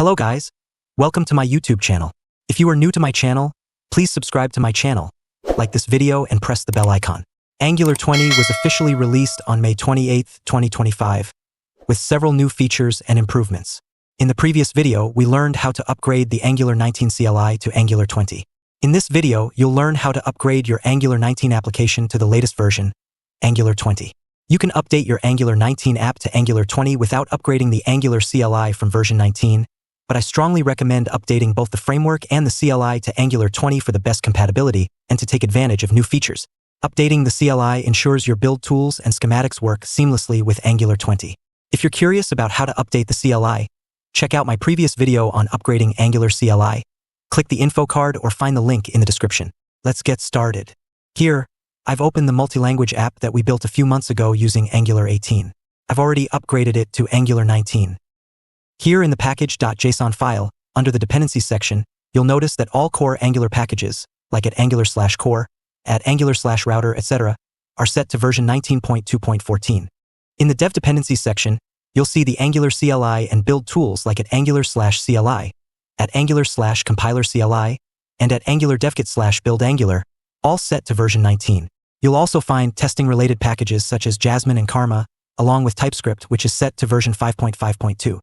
Hello guys, welcome to my YouTube channel. If you are new to my channel, please subscribe to my channel, like this video and press the bell icon. Angular 20 was officially released on May 28, 2025, with several new features and improvements. In the previous video, we learned how to upgrade the Angular 19 CLI to Angular 20. In this video, you'll learn how to upgrade your Angular 19 application to the latest version, Angular 20. You can update your Angular 19 app to Angular 20 without upgrading the Angular CLI from version 19, but I strongly recommend updating both the framework and the CLI to Angular 20 for the best compatibility and to take advantage of new features. Updating the CLI ensures your build tools and schematics work seamlessly with Angular 20. If you're curious about how to update the CLI, check out my previous video on upgrading Angular CLI. Click the info card or find the link in the description. Let's get started. Here, I've opened the multi-language app that we built a few months ago using Angular 18. I've already upgraded it to Angular 19. Here in the package.json file, under the dependencies section, you'll notice that all core Angular packages, like at Angular/core, at Angular/router, etc., are set to version 19.2.14. In the dev dependencies section, you'll see the Angular CLI and build tools like at Angular/CLI, at Angular/compiler CLI, and at Angular devkit/build Angular, all set to version 19. You'll also find testing-related packages such as Jasmine and Karma, along with TypeScript, which is set to version 5.5.2.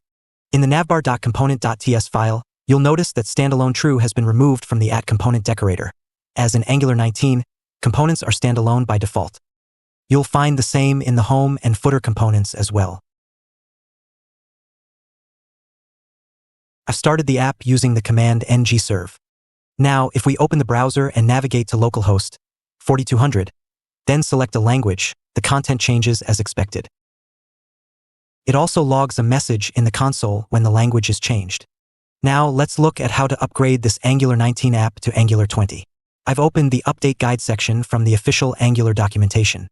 In the navbar.component.ts file, you'll notice that standalone true has been removed from the @component decorator. As in Angular 19, components are standalone by default. You'll find the same in the home and footer components as well. I've started the app using the command ngserve. Now, if we open the browser and navigate to localhost 4200, then select a language, the content changes as expected. It also logs a message in the console when the language is changed. Now, let's look at how to upgrade this Angular 19 app to Angular 20. I've opened the Update Guide section from the official Angular documentation.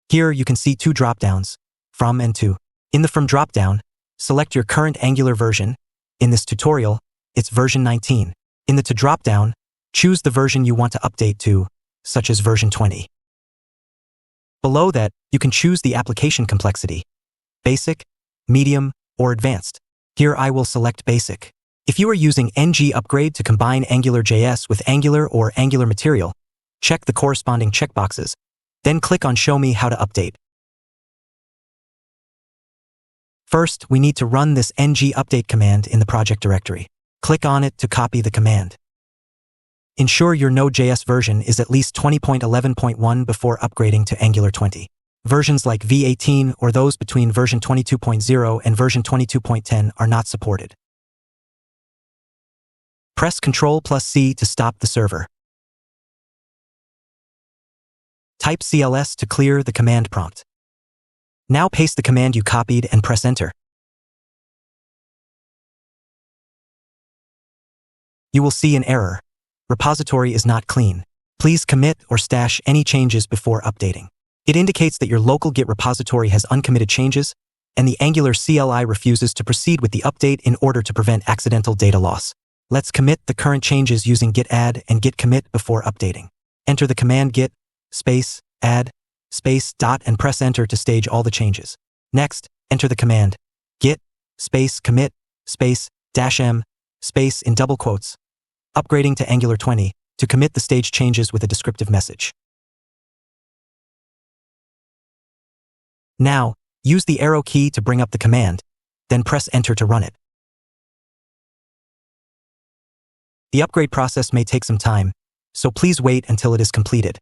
Here, you can see two dropdowns, From and To. In the From dropdown, select your current Angular version. In this tutorial, it's version 19. In the To dropdown, choose the version you want to update to, such as version 20. Below that, you can choose the application complexity, Basic, Medium, or Advanced. Here I will select Basic. If you are using NgUpgrade to combine AngularJS with Angular or Angular Material, check the corresponding checkboxes, then click on Show Me How to Update. First, we need to run this ngupdate command in the project directory. Click on it to copy the command. Ensure your Node.js version is at least 20.11.1 before upgrading to Angular 20. Versions like V18 or those between version 22.0 and version 22.10 are not supported. Press Ctrl+C to stop the server. Type CLS to clear the command prompt. Now paste the command you copied and press Enter. You will see an error. Repository is not clean. Please commit or stash any changes before updating. It indicates that your local Git repository has uncommitted changes, and the Angular CLI refuses to proceed with the update in order to prevent accidental data loss. Let's commit the current changes using git add and git commit before updating. Enter the command git space add space dot and press Enter to stage all the changes. Next, enter the command git space commit space -m space in double quotes, upgrading to Angular 20, to commit the stage changes with a descriptive message. Now, use the arrow key to bring up the command, then press Enter to run it. The upgrade process may take some time, so please wait until it is completed.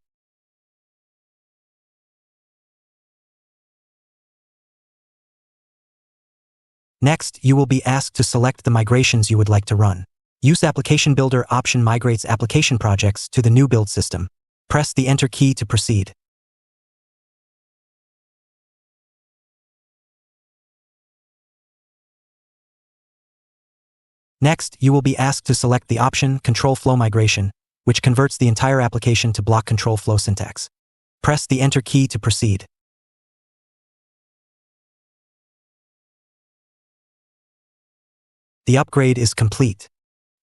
Next, you will be asked to select the migrations you would like to run. Use Application Builder option migrates application projects to the new build system. Press the Enter key to proceed. Next, you will be asked to select the option Control Flow Migration, which converts the entire application to block control flow syntax. Press the Enter key to proceed. The upgrade is complete.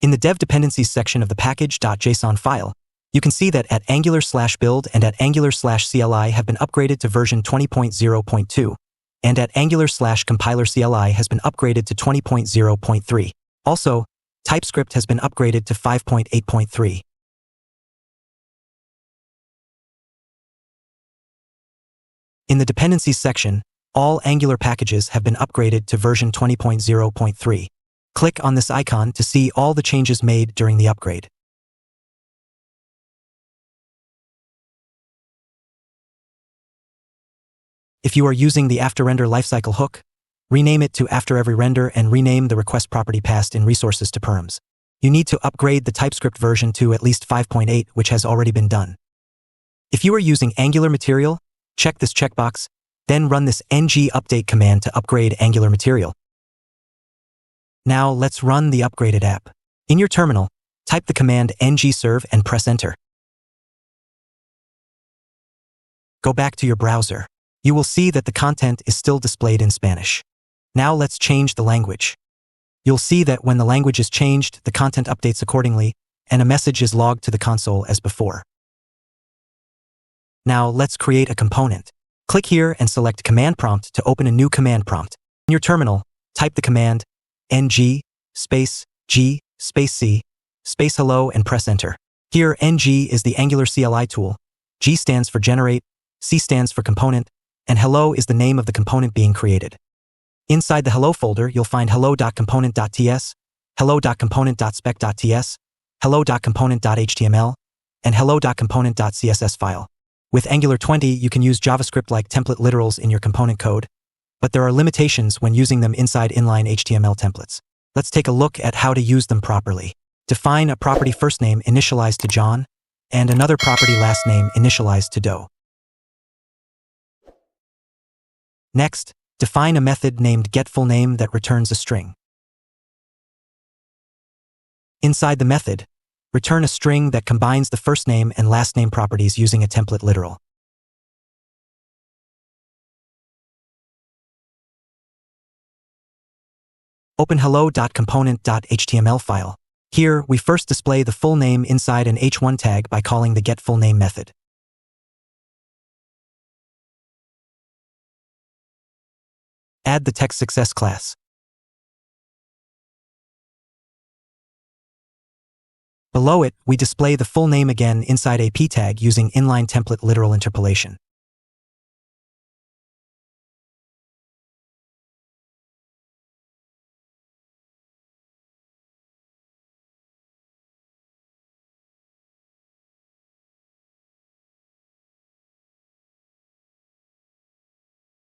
In the dev dependencies section of the package.json file, you can see that at Angular/build and at Angular/CLI have been upgraded to version 20.0.2, and at Angular/compiler CLI has been upgraded to 20.0.3. Also, TypeScript has been upgraded to 5.8.3. In the Dependencies section, all Angular packages have been upgraded to version 20.0.3. Click on this icon to see all the changes made during the upgrade. If you are using the AfterRender lifecycle hook, rename it to AfterEveryRender and rename the request property passed in resources to perms. You need to upgrade the TypeScript version to at least 5.8, which has already been done. If you are using Angular material, check this checkbox, then run this NgUpdate command to upgrade Angular material. Now let's run the upgraded app. In your terminal, type the command ngserve and press enter. Go back to your browser. You will see that the content is still displayed in Spanish. Now let's change the language. You'll see that when the language is changed, the content updates accordingly, and a message is logged to the console as before. Now let's create a component. Click here and select Command Prompt to open a new command prompt. In your terminal, type the command ng space g space c space hello and press enter. Here ng is the Angular CLI tool, g stands for generate, c stands for component, and hello is the name of the component being created. Inside the hello folder, you'll find hello.component.ts, hello.component.spec.ts, hello.component.html, and hello.component.css file. With Angular 20, you can use JavaScript-like template literals in your component code, but there are limitations when using them inside inline HTML templates. Let's take a look at how to use them properly. Define a property first name initialized to John, and another property last name initialized to Doe. Next, define a method named getFullName that returns a string. Inside the method, return a string that combines the first name and last name properties using a template literal. Open hello.component.html file. Here, we first display the full name inside an h1 tag by calling the getFullName method. Add the TextSuccess class. Below it, we display the full name again inside a p tag using inline template literal interpolation.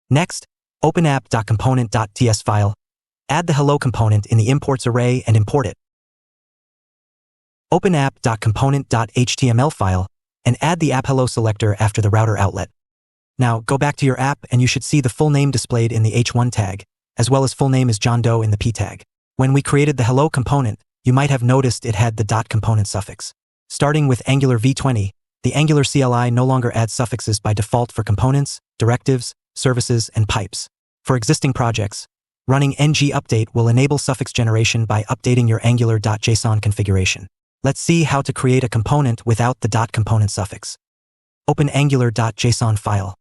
Next, open app.component.ts file. Add the hello component in the imports array and import it. Open app.component.html file and add the app hello selector after the router outlet. Now go back to your app and you should see the full name displayed in the h1 tag, as well as full name is John Doe in the p tag. When we created the hello component, you might have noticed it had the .component suffix. Starting with Angular v20, the Angular CLI no longer adds suffixes by default for components, directives, services, and pipes. For existing projects, running NgUpdate will enable suffix generation by updating your angular.json configuration. Let's see how to create a component without the .component suffix. Open angular.json file.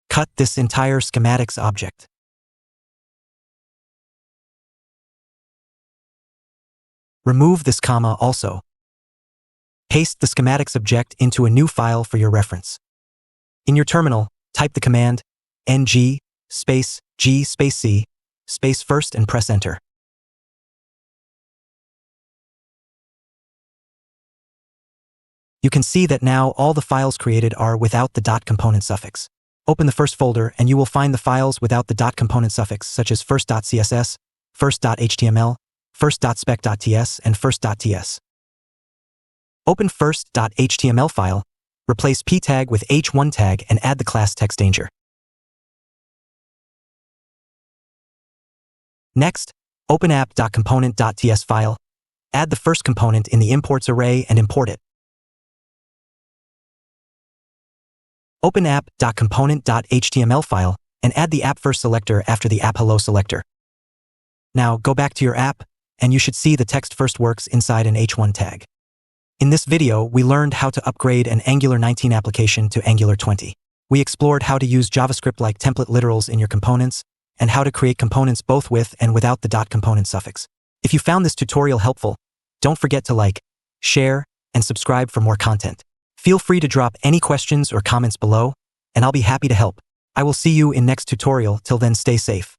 Cut this entire schematics object. Remove this comma also. Paste the schematics object into a new file for your reference. In your terminal, type the command ng space g space c space first and press enter. You can see that now all the files created are without the .component suffix. Open the first folder and you will find the files without the .component suffix such as first.css, first.html, first.spec.ts, and first.ts. Open first.html file, replace p tag with h1 tag and add the class TextDanger. Next, open app.component.ts file, add the first component in the imports array and import it. Open app.component.html file and add the app first selector after the app hello selector. Now go back to your app and you should see the text first works inside an h1 tag. In this video, we learned how to upgrade an Angular 19 application to Angular 20. We explored how to use JavaScript-like template literals in your components and how to create components both with and without the .component suffix. If you found this tutorial helpful, don't forget to like, share, and subscribe for more content. Feel free to drop any questions or comments below, and I'll be happy to help. I will see you in next tutorial. Till then, stay safe.